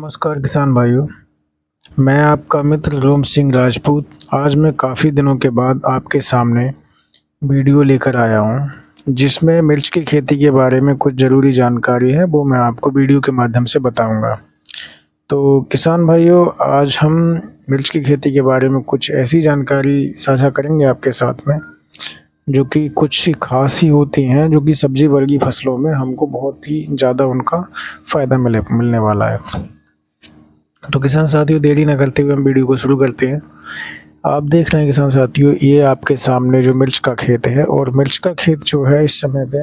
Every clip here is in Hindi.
नमस्कार किसान भाइयों। मैं आपका मित्र रोम सिंह राजपूत आज मैं काफ़ी दिनों के बाद आपके सामने वीडियो लेकर आया हूं, जिसमें मिर्च की खेती के बारे में कुछ ज़रूरी जानकारी है, वो मैं आपको वीडियो के माध्यम से बताऊंगा। तो किसान भाइयों, आज हम मिर्च की खेती के बारे में कुछ ऐसी जानकारी साझा करेंगे आपके साथ में, जो कि कुछ खास ही होती हैं, जो कि सब्जी वर्गीय फसलों में हमको बहुत ही ज़्यादा उनका फ़ायदा मिलने वाला है। तो किसान साथियों, देरी न करते हुए हम वीडियो को शुरू करते हैं। आप देख रहे हैं किसान साथियों, ये आपके सामने जो मिर्च का खेत है, और मिर्च का खेत जो है इस समय पे,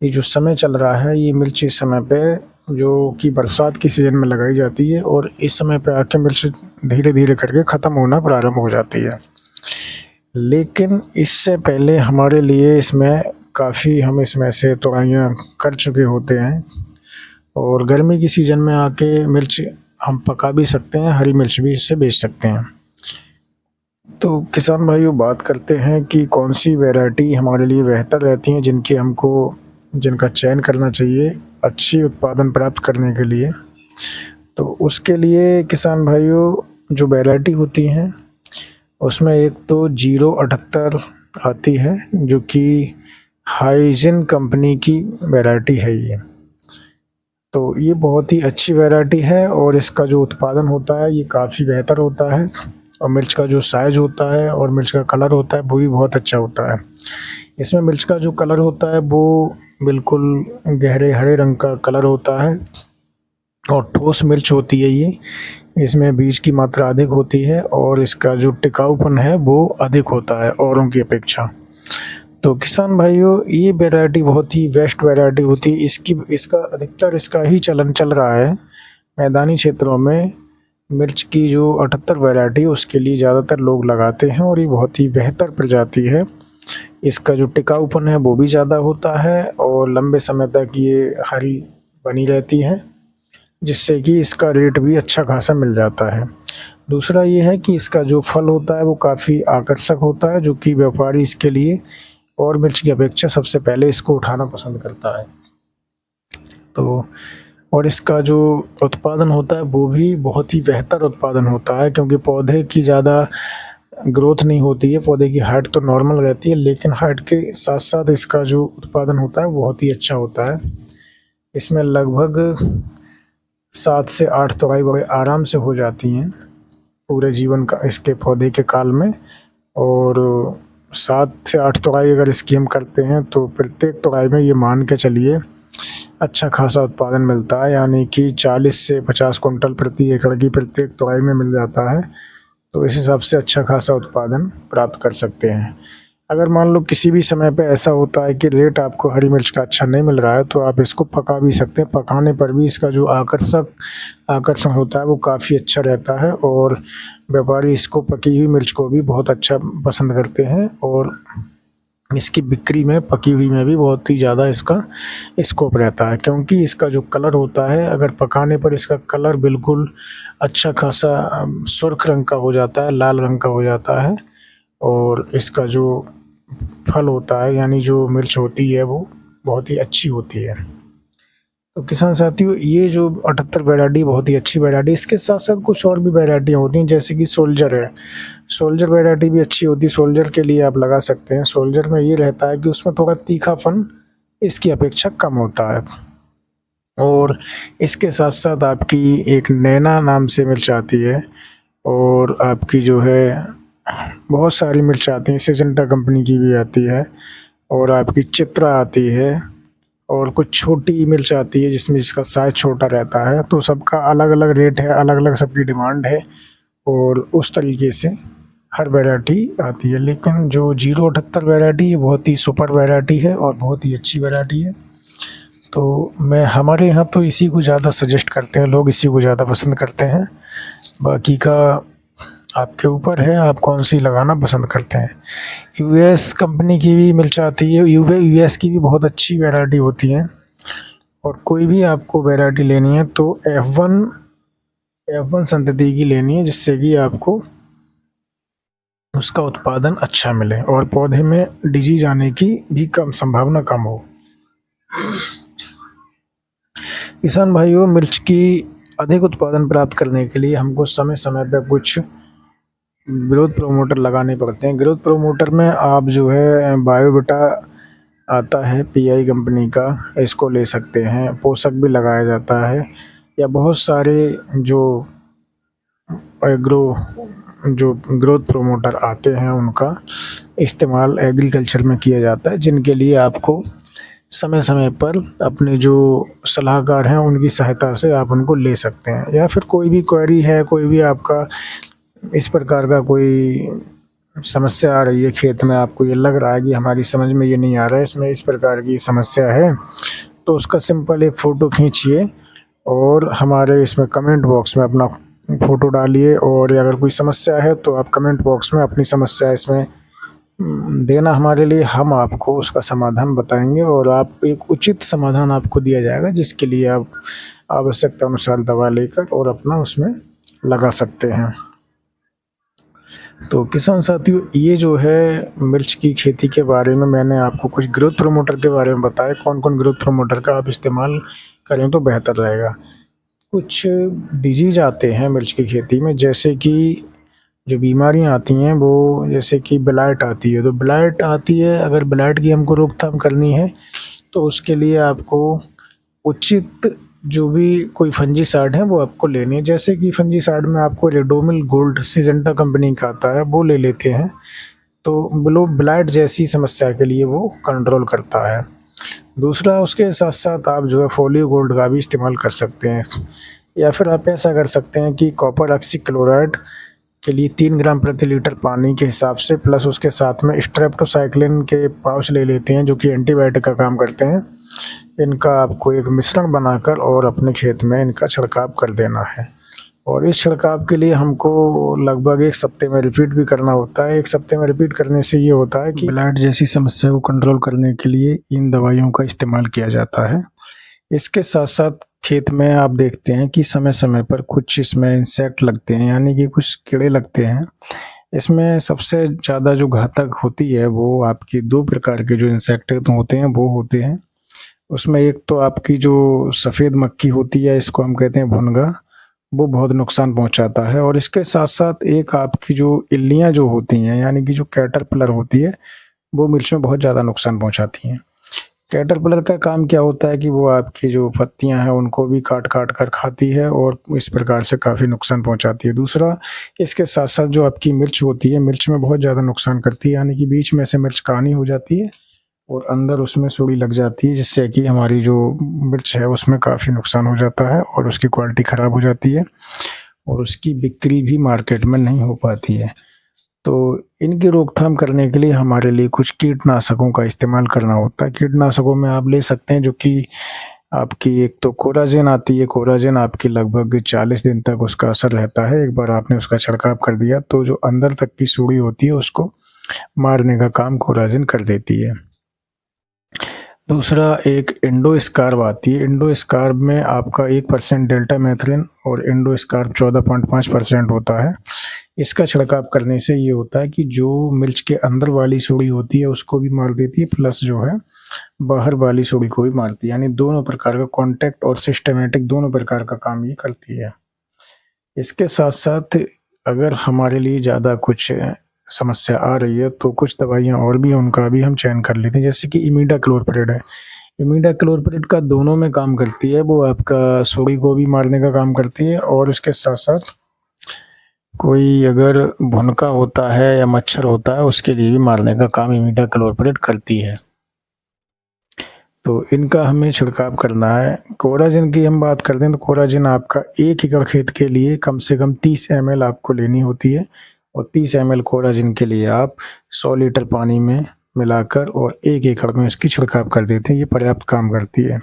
ये जो समय चल रहा है, ये मिर्च इस समय पे जो कि बरसात की सीज़न में लगाई जाती है, और इस समय पे आके मिर्च धीरे धीरे करके ख़त्म होना प्रारंभ हो जाती है। लेकिन इससे पहले हमारे लिए इसमें काफ़ी हम इसमें से तोड़ाइयाँ कर चुके होते हैं, और गर्मी की सीज़न में आके मिर्च हम पका भी सकते हैं, हरी मिर्च भी इससे बेच सकते हैं। तो किसान भाइयों, बात करते हैं कि कौन सी वैरायटी हमारे लिए बेहतर रहती हैं, जिनका चयन करना चाहिए अच्छी उत्पादन प्राप्त करने के लिए। तो उसके लिए किसान भाइयों, जो वैरायटी होती हैं उसमें एक तो 078 आती है, जो कि हाइजिन कंपनी की वैरायटी है ये। तो ये बहुत ही अच्छी वैरायटी है, और इसका जो उत्पादन होता है ये काफ़ी बेहतर होता है, और मिर्च का जो साइज़ होता है और मिर्च का कलर होता है वो भी बहुत अच्छा होता है। इसमें मिर्च का जो कलर होता है वो बिल्कुल गहरे हरे रंग का कलर होता है, और ठोस मिर्च होती है ये। इसमें बीज की मात्रा अधिक होती है, और इसका जो टिकाऊपन है वो अधिक होता है औरों की अपेक्षा। तो किसान भाइयों, ये वैरायटी बहुत ही बेस्ट वैरायटी होती है। इसका ही चलन चल रहा है मैदानी क्षेत्रों में। मिर्च की जो 78 वैरायटी है उसके लिए ज़्यादातर लोग लगाते हैं, और ये बहुत ही बेहतर प्रजाति है। इसका जो टिकाऊपन है वो भी ज़्यादा होता है, और लंबे समय तक ये हरी बनी रहती है, जिससे कि इसका रेट भी अच्छा खासा मिल जाता है। दूसरा ये है कि इसका जो फल होता है वो काफ़ी आकर्षक होता है, जो कि व्यापारी इसके लिए और मिर्च की अपेक्षा सबसे पहले इसको उठाना पसंद करता है। तो और इसका जो उत्पादन होता है वो भी बहुत ही बेहतर उत्पादन होता है, क्योंकि पौधे की ज़्यादा ग्रोथ नहीं होती है, पौधे की हाइट तो नॉर्मल रहती है, लेकिन हाइट के साथ साथ इसका जो उत्पादन होता है वो बहुत ही अच्छा होता है। इसमें लगभग 7 से 8 तोड़ाई बड़े आराम से हो जाती हैं पूरे जीवन का इसके पौधे के काल में, और 7 से 8 तोड़ाई अगर इसकी हम करते हैं तो प्रत्येक तोड़ाई में ये मान के चलिए अच्छा खासा उत्पादन मिलता है, यानी कि 40 से 50 कुंटल प्रति एकड़ की प्रत्येक तोड़ाई में मिल जाता है। तो इस हिसाब से अच्छा खासा उत्पादन प्राप्त कर सकते हैं। अगर मान लो किसी भी समय पे ऐसा होता है कि रेट आपको हरी मिर्च का अच्छा नहीं मिल रहा है, तो आप इसको पका भी सकते हैं। पकाने पर भी इसका जो आकर्षण होता है वो काफ़ी अच्छा रहता है, और व्यापारी इसको पकी हुई मिर्च को भी बहुत अच्छा पसंद करते हैं, और इसकी बिक्री में पकी हुई में भी बहुत ही ज़्यादा इसका स्कोप रहता है, क्योंकि इसका जो कलर होता है, अगर पकाने पर इसका कलर बिल्कुल अच्छा खासा सुर्ख रंग का हो जाता है, लाल रंग का हो जाता है, और इसका जो फल होता है यानी जो मिर्च होती है वो बहुत ही अच्छी होती है। तो किसान साथियों, ये जो 78 वैरायटी बहुत ही अच्छी वैरायटी, इसके साथ साथ कुछ और भी वैरायटियाँ होती हैं, जैसे कि सोल्जर है। सोल्जर वैरायटी भी अच्छी होती है, सोल्जर के लिए आप लगा सकते हैं। सोल्जर में ये रहता है कि उसमें थोड़ा तीखापन इसकी अपेक्षा कम होता है, और इसके साथ साथ आपकी एक नैना नाम से मिर्च आती है, और आपकी जो है बहुत सारी मिर्च आती हैं, सिजेंटा कंपनी की भी आती है, और आपकी चित्रा आती है, और कुछ छोटी मिर्च आती है जिसमें इसका साइज़ छोटा रहता है। तो सबका अलग अलग रेट है, अलग अलग सबकी डिमांड है, और उस तरीके से हर वैरायटी आती है। लेकिन जो 078 वैरायटी है बहुत ही सुपर वैरायटी है, और बहुत ही अच्छी वैरायटी है। तो हमारे यहाँ तो इसी को ज़्यादा सजेस्ट करते हैं लोग, इसी को ज़्यादा पसंद करते हैं। बाकी का आपके ऊपर है, आप कौन सी लगाना पसंद करते हैं। यूएस कंपनी की भी मिर्च आती है, यूएस की भी बहुत अच्छी वैरायटी होती है, और कोई भी आपको वैरायटी लेनी है तो F1 संतति की लेनी है, जिससे कि आपको उसका उत्पादन अच्छा मिले, और पौधे में डिजीज आने की भी संभावना कम हो। किसान भाइयों, मिर्च की अधिक उत्पादन प्राप्त करने के लिए हमको समय समय पर कुछ ग्रोथ प्रोमोटर लगाने पड़ते हैं। ग्रोथ प्रोमोटर में आप जो है बायोविटा आता है पीआई कंपनी का, इसको ले सकते हैं। पोषक भी लगाया जाता है, या बहुत सारे जो ग्रोथ प्रोमोटर आते हैं उनका इस्तेमाल एग्रीकल्चर में किया जाता है, जिनके लिए आपको समय समय पर अपने जो सलाहकार हैं उनकी सहायता से आप उनको ले सकते हैं। या फिर कोई भी क्वेरी है, कोई भी आपका इस प्रकार का कोई समस्या आ रही है खेत में, आपको ये लग रहा है कि हमारी समझ में ये नहीं आ रहा है, इसमें इस प्रकार की समस्या है, तो उसका सिंपल एक फ़ोटो खींचिए और हमारे इसमें कमेंट बॉक्स में अपना फ़ोटो डालिए। और अगर कोई समस्या है तो आप कमेंट बॉक्स में अपनी समस्या इसमें देना हमारे लिए, हम आपको उसका समाधान बताएंगे और आप एक उचित समाधान आपको दिया जाएगा, जिसके लिए आप आवश्यकता अनुसार दवा लेकर और अपना उसमें लगा सकते हैं। तो किसान साथियों, ये जो है मिर्च की खेती के बारे में मैंने आपको कुछ ग्रोथ प्रमोटर के बारे में बताया। कौन कौन ग्रोथ प्रमोटर का आप इस्तेमाल करें तो बेहतर रहेगा। कुछ डिजीज़ आते हैं मिर्च की खेती में, जैसे कि जो बीमारियां आती हैं वो, जैसे कि ब्लाइट आती है। तो ब्लाइट आती है, अगर ब्लाइट की हमको रोकथाम करनी है तो उसके लिए आपको उचित जो भी कोई फंजीसाइड है वो आपको लेनी है। जैसे कि फंजीसाइड में आपको रेडोमिल गोल्ड सिजेंटा कंपनी का आता है, वो ले लेते हैं तो ब्लाइट जैसी समस्या के लिए वो कंट्रोल करता है। दूसरा, उसके साथ साथ आप जो है फोलियो गोल्ड का भी इस्तेमाल कर सकते हैं, या फिर आप ऐसा कर सकते हैं कि कॉपर ऑक्सीक्लोराइड के लिए 3 ग्राम प्रति लीटर पानी के हिसाब से, प्लस उसके साथ में स्ट्रेप्टोसाइक्लिन के पाउच ले लेते हैं जो कि एंटीबायोटिक का काम करते हैं। इनका आपको एक मिश्रण बनाकर और अपने खेत में इनका छिड़काव कर देना है। और इस छिड़काव के लिए हमको लगभग 1 सप्ते में रिपीट भी करना होता है। 1 सप्ते में रिपीट करने से ये होता है कि ब्लाइट जैसी समस्या को कंट्रोल करने के लिए इन दवाइयों का इस्तेमाल किया जाता है। इसके साथ साथ खेत में आप देखते हैं कि समय समय पर कुछ इसमें इंसेक्ट लगते हैं, यानी कि कुछ कीड़े लगते हैं। इसमें सबसे ज़्यादा जो घातक होती है वो आपकी 2 प्रकार के जो इंसेक्ट होते हैं वो होते हैं। उसमें एक तो आपकी जो सफ़ेद मक्खी होती है, इसको हम कहते हैं भुनगा, वो बहुत नुकसान पहुंचाता है। और इसके साथ साथ एक आपकी जो इल्लियाँ जो होती हैं, यानी कि जो कैटरपिलर होती है, वो मिर्च में बहुत ज़्यादा नुकसान पहुंचाती हैं। कैटरपिलर का काम क्या होता है कि वो आपकी जो पत्तियां हैं उनको भी काट काट कर खाती है और इस प्रकार से काफ़ी नुकसान पहुंचाती है। दूसरा, इसके साथ साथ जो आपकी मिर्च होती है, मिर्च में बहुत ज़्यादा नुकसान करती है, यानी कि बीच में से मिर्च कानी हो जाती है और अंदर उसमें सुड़ी लग जाती है, जिससे कि हमारी जो मिर्च है उसमें काफ़ी नुकसान हो जाता है और उसकी क्वालिटी ख़राब हो जाती है और उसकी बिक्री भी मार्केट में नहीं हो पाती है। तो इनकी रोकथाम करने के लिए हमारे लिए कुछ कीटनाशकों का इस्तेमाल करना होता है। कीटनाशकों में आप ले सकते हैं जो कि आपकी एक तो कोराजेन आती है। कोराजेन आपकी लगभग 40 दिन तक उसका असर रहता है। एक बार आपने उसका छिड़काव कर दिया तो जो अंदर तक की सूड़ी होती है उसको मारने का काम कोराजेन कर देती है। दूसरा, एक इंडोस्कार्ब आती है। इंडोस्कार्ब में आपका 1% डेल्टा मैथ्रिन और इंडोस्कार्ब 14.5% होता है। इसका छिड़काव करने से ये होता है कि जो मिर्च के अंदर वाली सूड़ी होती है उसको भी मार देती है, प्लस जो है बाहर वाली सूड़ी को भी मारती है, यानी दोनों प्रकार का कॉन्टैक्ट और सिस्टमेटिक दोनों प्रकार का काम ये करती है। इसके साथ साथ अगर हमारे लिए ज़्यादा कुछ समस्या आ रही है तो कुछ दवाइयाँ और भी हैं, उनका भी हम चयन कर लेते हैं। जैसे कि इमिडाक्लोप्रिड है। इमिडाक्लोप्रिड का दोनों में काम करती है, वो आपका सूड़ी को भी मारने का काम करती है और इसके साथ साथ कोई अगर भुनका होता है या मच्छर होता है उसके लिए भी मारने का काम इमिडाक्लोप्रिड करती है। तो इनका हमें छिड़काव करना है। कोराजिन की हम बात करते हैं तो कोराजिन आपका 1 एकड़ खेत के लिए कम से कम 30 ml आपको लेनी होती है और 30 ml कोराजिन के लिए आप 100 लीटर पानी में मिलाकर और 1 एकड़ में इसकी छिड़काव कर देते हैं। ये पर्याप्त काम करती है।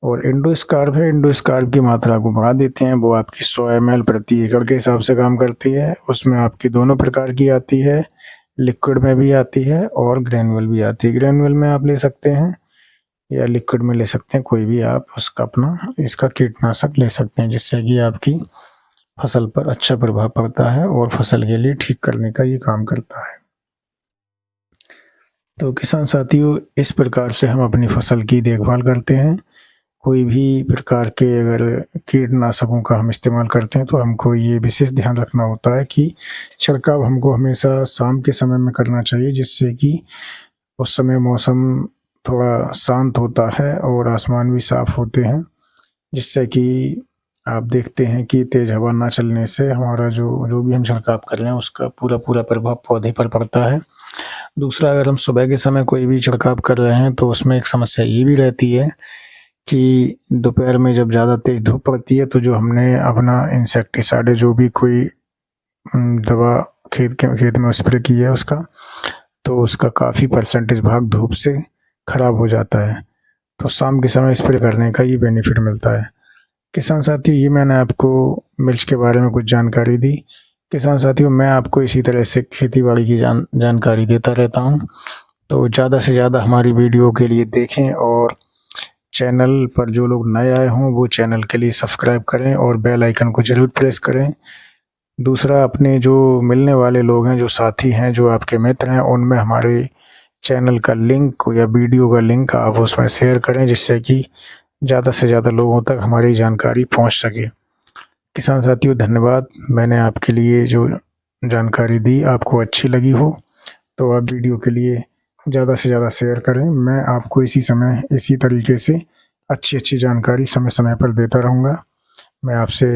और इंडोस्कार्ब है, इंडोस्कार्ब की मात्रा को बढ़ा देते हैं, वो आपकी 100 ml प्रति एकड़ के हिसाब से काम करती है। उसमें आपकी दोनों प्रकार की आती है, लिक्विड में भी आती है और ग्रेनुअल भी आती है। ग्रेनुअल में आप ले सकते हैं या लिक्विड में ले सकते हैं, कोई भी आप उसका अपना इसका कीटनाशक ले सकते हैं, जिससे कि आपकी फसल पर अच्छा प्रभाव पड़ता है और फसल के लिए ठीक करने का ये काम करता है। तो किसान साथियों, इस प्रकार से हम अपनी फसल की देखभाल करते हैं कोई भी प्रकार के अगर कीटनाशकों का हम इस्तेमाल करते हैं तो हमको ये विशेष ध्यान रखना होता है कि छिड़काव हमको हमेशा शाम के समय में करना चाहिए, जिससे कि उस समय मौसम थोड़ा शांत होता है और आसमान भी साफ होते हैं, जिससे कि आप देखते हैं कि तेज़ हवा ना चलने से हमारा जो भी हम छिड़काव कर रहे हैं उसका पूरा प्रभाव पौधे पर पड़ता है। दूसरा, अगर हम सुबह के समय कोई भी छिड़काव कर रहे हैं तो उसमें एक समस्या ये भी रहती है कि दोपहर में जब ज़्यादा तेज़ धूप पड़ती है तो जो हमने अपना इंसेक्टिसाइड जो भी कोई दवा खेत में स्प्रे की है तो उसका काफ़ी परसेंटेज भाग धूप से ख़राब हो जाता है। तो शाम के समय स्प्रे करने का ये बेनिफिट मिलता है। किसान साथियों, ये मैंने आपको मिर्च के बारे में कुछ जानकारी दी। किसान साथियों, मैं आपको इसी तरह से खेती-बाड़ी की जानकारी देता रहता हूँ। तो ज़्यादा से ज़्यादा हमारी वीडियो के लिए देखें और चैनल पर जो लोग नए आए हों वो चैनल के लिए सब्सक्राइब करें और बेल आइकन को ज़रूर प्रेस करें। दूसरा, अपने जो मिलने वाले लोग हैं, जो साथी हैं, जो आपके मित्र हैं, उनमें हमारे चैनल का लिंक या वीडियो का लिंक आप उसमें शेयर करें, जिससे कि ज़्यादा से ज़्यादा लोगों तक हमारी जानकारी पहुंच सके। किसान साथियों, धन्यवाद। मैंने आपके लिए जो जानकारी दी आपको अच्छी लगी हो तो आप वीडियो के लिए ज़्यादा से ज़्यादा शेयर करें। मैं आपको इसी तरीके से अच्छी जानकारी समय-समय पर देता रहूँगा। मैं आपसे